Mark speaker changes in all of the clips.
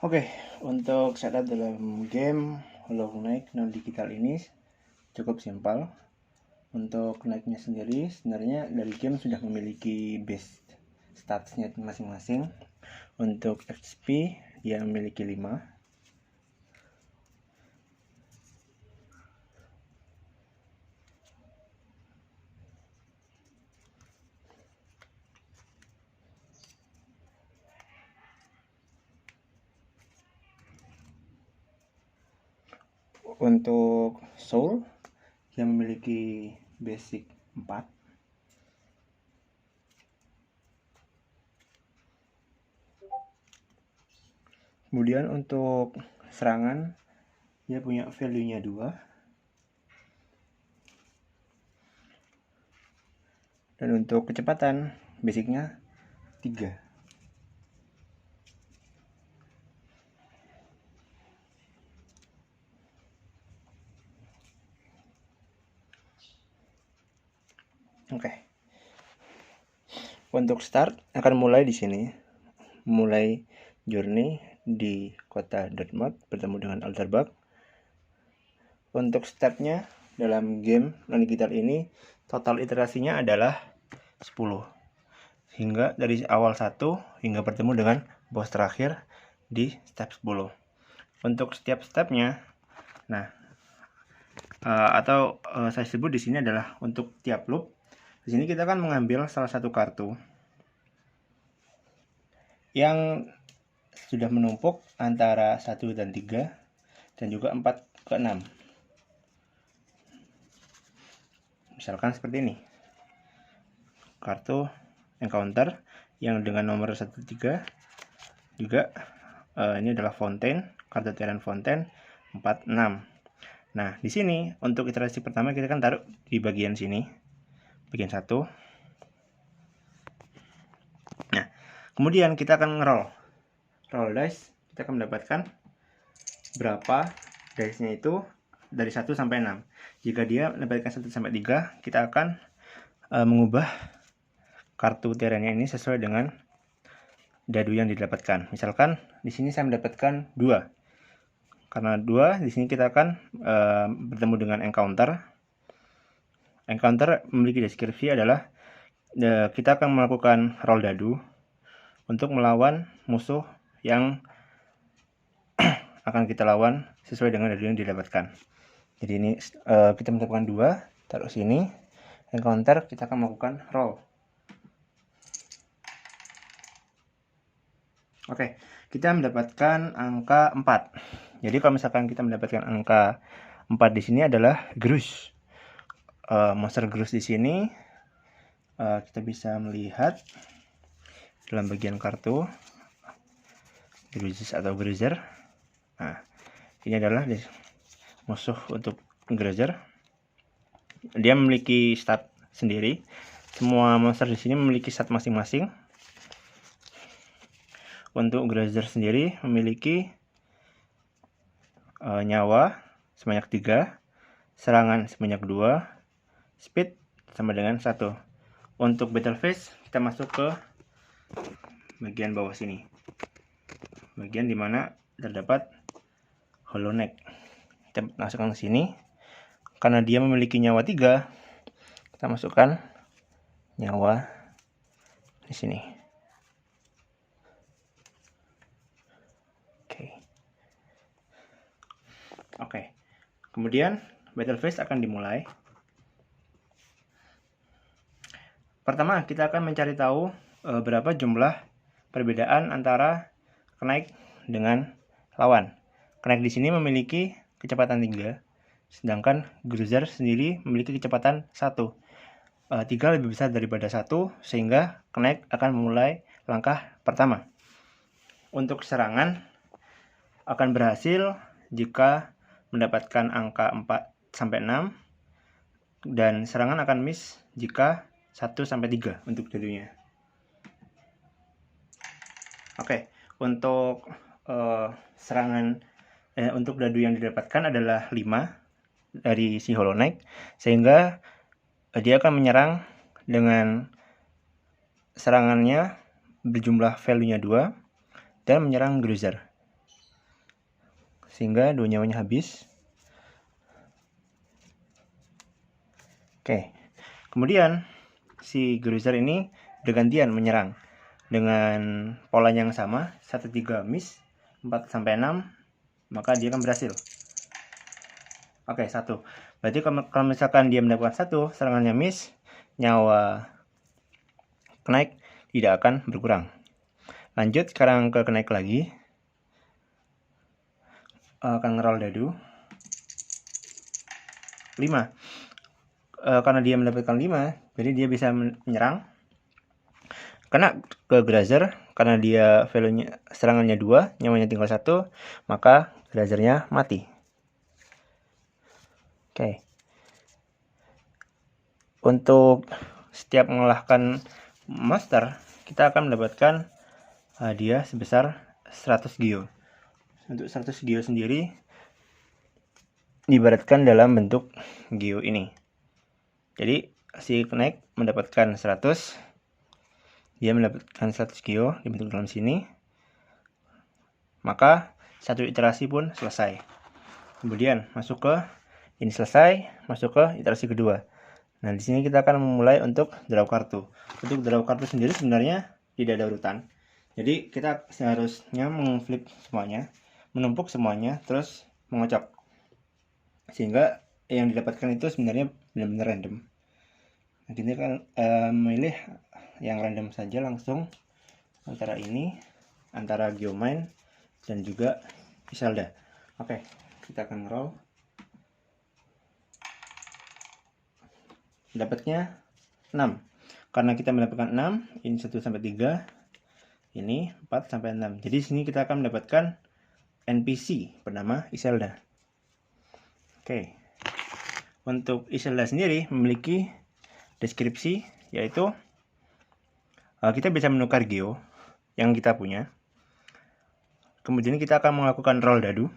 Speaker 1: Oke, untuk setup dalam game Hollow Knight non digital ini cukup simpel. Untuk Knight-nya sendiri sebenarnya dari game sudah memiliki base statsnya masing-masing. Untuk XP dia memiliki 5. Untuk soul yang memiliki basic 4. Kemudian untuk serangan dia punya value-nya 2. Dan untuk kecepatan basicnya 3. Oke. Untuk start akan mulai di sini. Mulai journey di kota Dartmouth bertemu dengan Alderbach. Untuk stepnya dalam game non digital ini total iterasinya adalah 10. Hingga dari awal 1 hingga bertemu dengan boss terakhir di step 10. Untuk setiap stepnya, saya sebut di sini adalah untuk tiap loop. Di sini kita akan mengambil salah satu kartu yang sudah menumpuk antara 1 dan 3 dan juga 4 ke 6. Misalkan seperti ini. Kartu encounter yang dengan nomor 13 juga ini adalah Fontaine, kartu Terran Fontaine 46. Nah, di sini untuk iterasi pertama kita akan taruh di bagian sini. Bagian 1. Nah, kemudian kita akan roll dice. Kita akan mendapatkan berapa dice-nya itu dari 1 sampai 6. Jika dia mendapatkan 1 sampai 3, kita akan mengubah kartu terrennya ini sesuai dengan dadu yang didapatkan. Misalkan di sini saya mendapatkan 2. Karena 2, di sini kita akan bertemu dengan encounter. Encounter memiliki deskripsi adalah kita akan melakukan roll dadu untuk melawan musuh yang akan kita lawan sesuai dengan dadu yang didapatkan. Jadi ini kita mendapatkan 2, taruh sini. Encounter kita akan melakukan roll. Oke, kita mendapatkan angka 4. Jadi kalau misalkan kita mendapatkan angka 4 di sini adalah Grus. Monster Grus di sini kita bisa melihat dalam bagian kartu Gruzes atau Gruzer. Nah, ini adalah musuh untuk Gruzer. Dia memiliki stat sendiri. Semua monster di sini memiliki stat masing-masing. Untuk Gruzer sendiri memiliki nyawa sebanyak 3, serangan sebanyak 2, speed sama dengan 1. Untuk battle phase kita masuk ke bagian bawah sini, bagian dimana terdapat Hollow Knight. Kita masukkan ke sini. Karena dia memiliki nyawa 3, kita masukkan nyawa di sini. Oke. Kemudian battle phase akan dimulai. Pertama, kita akan mencari tahu berapa jumlah perbedaan antara Knight dengan lawan. Knight di sini memiliki kecepatan 3, sedangkan Gruzer sendiri memiliki kecepatan 1. 3 lebih besar daripada 1, sehingga Knight akan memulai langkah pertama. Untuk serangan akan berhasil jika mendapatkan angka 4 sampai 6, dan serangan akan miss jika 1 sampai 3 untuk dadunya. Oke, untuk serangan untuk dadu yang didapatkan adalah 5 dari si Hollow Knight, sehingga dia akan menyerang dengan serangannya berjumlah value-nya 2 dan menyerang Gruzer. sehingga 2 nyawanya habis. Oke, kemudian si Grazer ini bergantian menyerang dengan pola yang sama, 1-3 miss, 4-6, maka dia akan berhasil. Oke, 1. Berarti kalau misalkan dia mendapatkan 1, serangannya miss, nyawa Knight tidak akan berkurang. Lanjut sekarang ke Knight lagi. Akan ngeroll dadu 5. Karena dia mendapatkan 5, jadi dia bisa menyerang. Kena ke Grazer, karena dia value-nya serangannya 2, nyawanya tinggal 1, maka Grazernya mati. Oke. Untuk setiap mengalahkan monster, kita akan mendapatkan hadiah sebesar 100 gyo. Untuk 100 gyo sendiri diibaratkan dalam bentuk gyo ini. Jadi si Knight mendapatkan 100, dia mendapatkan 100 gyo dibentuk dalam sini, maka satu iterasi pun selesai. Kemudian masuk ke ini selesai, masuk ke iterasi kedua. Nah, di sini kita akan memulai untuk draw kartu. Untuk draw kartu sendiri sebenarnya tidak ada urutan. Jadi kita seharusnya mengflip semuanya, menumpuk semuanya, terus mengocok. Sehingga yang didapatkan itu sebenarnya benar-benar random. Nah, kita kan memilih yang random saja langsung antara ini, antara Geomine dan juga Iselda. Oke, kita akan roll. Dapatnya 6. Karena kita mendapatkan 6, ini 1-3, ini 4-6. Jadi sini kita akan mendapatkan NPC bernama Iselda. Oke. Untuk Iselda sendiri memiliki deskripsi, yaitu kita bisa menukar geo yang kita punya. Kemudian kita akan melakukan roll dadu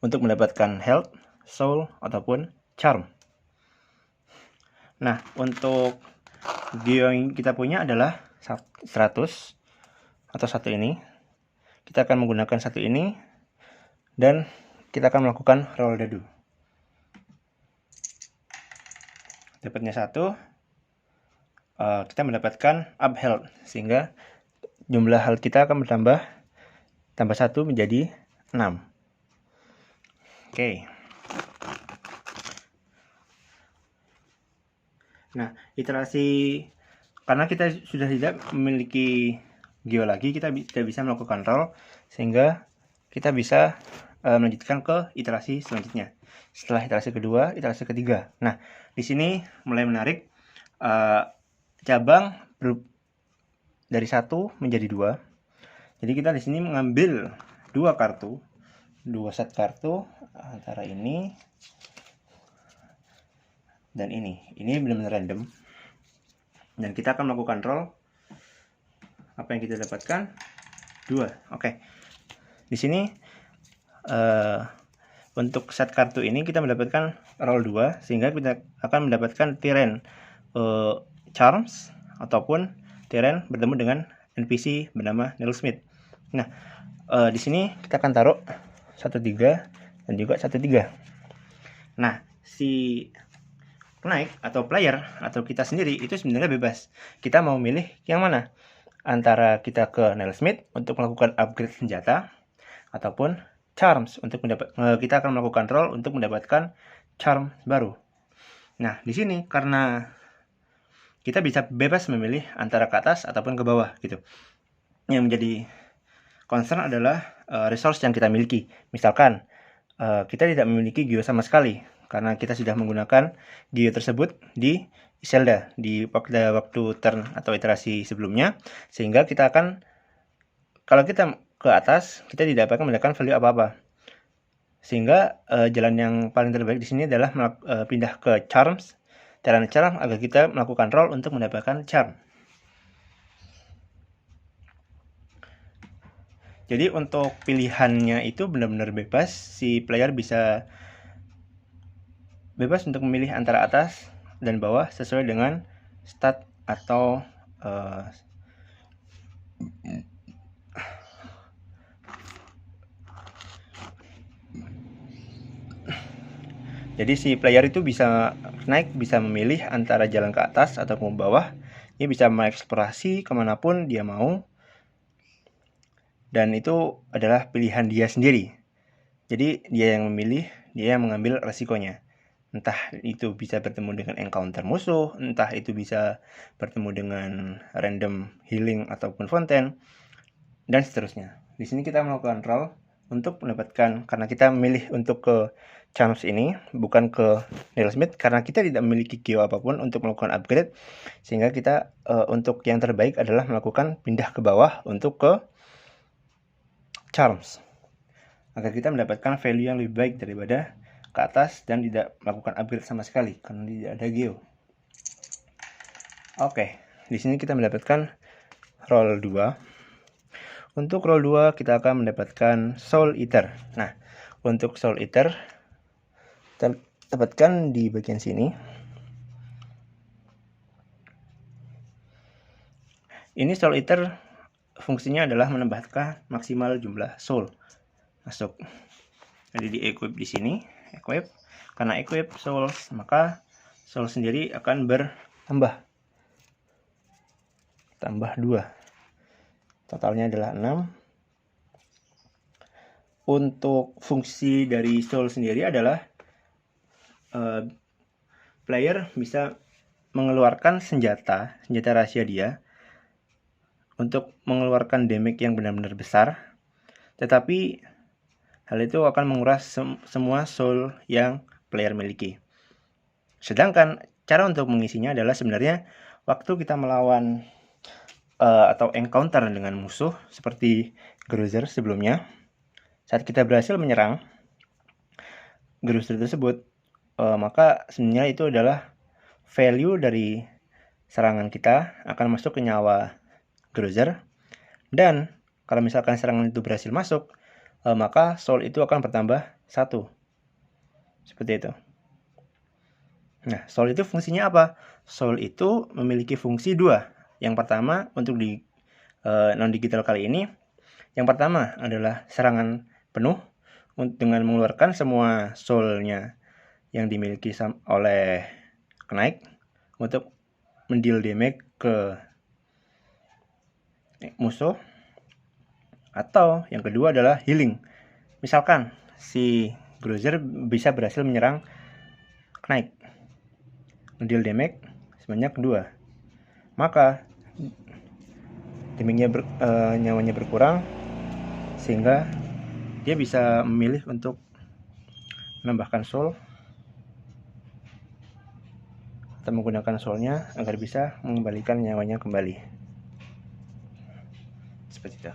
Speaker 1: untuk mendapatkan health, soul, ataupun charm. Nah, untuk geo yang kita punya adalah 100 atau 1 ini. Kita akan menggunakan 1 ini dan kita akan melakukan roll dadu. Dapatnya 1, kita mendapatkan up health, sehingga jumlah health kita akan bertambah, tambah 1 menjadi 6. Oke. Nah, iterasi, karena kita sudah tidak memiliki geo lagi, kita tidak bisa melakukan roll, sehingga kita bisa melanjutkan ke iterasi selanjutnya. Setelah iterasi kedua, iterasi ketiga. Nah, di sini mulai menarik. Cabang dari 1 menjadi 2. Jadi kita di sini mengambil 2 kartu, 2 set kartu antara ini dan ini. Ini benar-benar random. Dan kita akan melakukan roll. Apa yang kita dapatkan? 2. Oke. Di sini untuk set kartu ini kita mendapatkan roll 2, sehingga kita akan mendapatkan terrain charms ataupun terrain bertemu dengan NPC bernama Needlesmith. Nah, di sini kita akan taruh 1-3 dan juga 1-3. Nah, si Knight atau player atau kita sendiri itu sebenarnya bebas. Kita mau milih yang mana? Antara kita ke Needlesmith untuk melakukan upgrade senjata, ataupun charms untuk kita akan melakukan roll untuk mendapatkan charm baru. Nah, di sini karena kita bisa bebas memilih antara ke atas ataupun ke bawah gitu. Yang menjadi concern adalah resource yang kita miliki. Misalkan kita tidak memiliki geo sama sekali karena kita sudah menggunakan geo tersebut di Iselda di waktu turn atau iterasi sebelumnya, sehingga kita akan, kalau kita ke atas, kita tidak akan mendapatkan value apa-apa. Sehingga jalan yang paling terbaik di sini adalah pindah ke charms, terrain charm, agar kita melakukan roll untuk mendapatkan charm. Jadi untuk pilihannya itu benar-benar bebas. Si player bisa bebas untuk memilih antara atas dan bawah sesuai dengan stat atau Jadi si player itu bisa naik, bisa memilih antara jalan ke atas atau ke bawah. Dia bisa mengeksplorasi kemanapun dia mau. Dan itu adalah pilihan dia sendiri. Jadi dia yang memilih, dia yang mengambil resikonya. Entah itu bisa bertemu dengan encounter musuh, entah itu bisa bertemu dengan random healing ataupun fonten, dan seterusnya. Di sini kita melakukan roll untuk mendapatkan, karena kita memilih untuk ke Charms ini, bukan ke Nailsmith, karena kita tidak memiliki Geo apapun untuk melakukan upgrade, sehingga kita untuk yang terbaik adalah melakukan pindah ke bawah untuk ke Charms, agar kita mendapatkan value yang lebih baik daripada ke atas dan tidak melakukan upgrade sama sekali karena tidak ada Geo. Oke, di sini kita mendapatkan roll 2. Untuk roll 2 kita akan mendapatkan Soul Eater. Nah, untuk Soul Eater kita dapatkan di bagian sini. Ini Soul Eater fungsinya adalah menambahkan maksimal jumlah soul masuk. Jadi di equip di sini, equip. Karena equip souls, maka soul sendiri akan bertambah. Tambah 2. Totalnya adalah 6. Untuk fungsi dari soul sendiri adalah player bisa mengeluarkan senjata rahasia dia untuk mengeluarkan damage yang benar-benar besar, tetapi hal itu akan menguras semua soul yang player miliki. Sedangkan cara untuk mengisinya adalah sebenarnya waktu kita melawan atau encounter dengan musuh seperti Gruzer sebelumnya, saat kita berhasil menyerang Gruzer tersebut, maka sebenarnya itu adalah value dari serangan kita akan masuk ke nyawa Gruzer, dan kalau misalkan serangan itu berhasil masuk, maka soul itu akan bertambah 1. Seperti itu. Nah, soul itu fungsinya apa? Soul itu memiliki fungsi 2. Yang pertama, untuk di non-digital kali ini, yang pertama adalah serangan penuh dengan mengeluarkan semua soul-nya yang dimiliki oleh Knight untuk mendeal damage ke musuh. Atau yang kedua adalah healing. Misalkan si Gruzer bisa berhasil menyerang Knight, mendeal damage sebanyak 2, maka damage-nya nyawanya berkurang, sehingga dia bisa memilih untuk menambahkan soul atau menggunakan soulnya agar bisa mengembalikan nyawanya kembali. Seperti itu.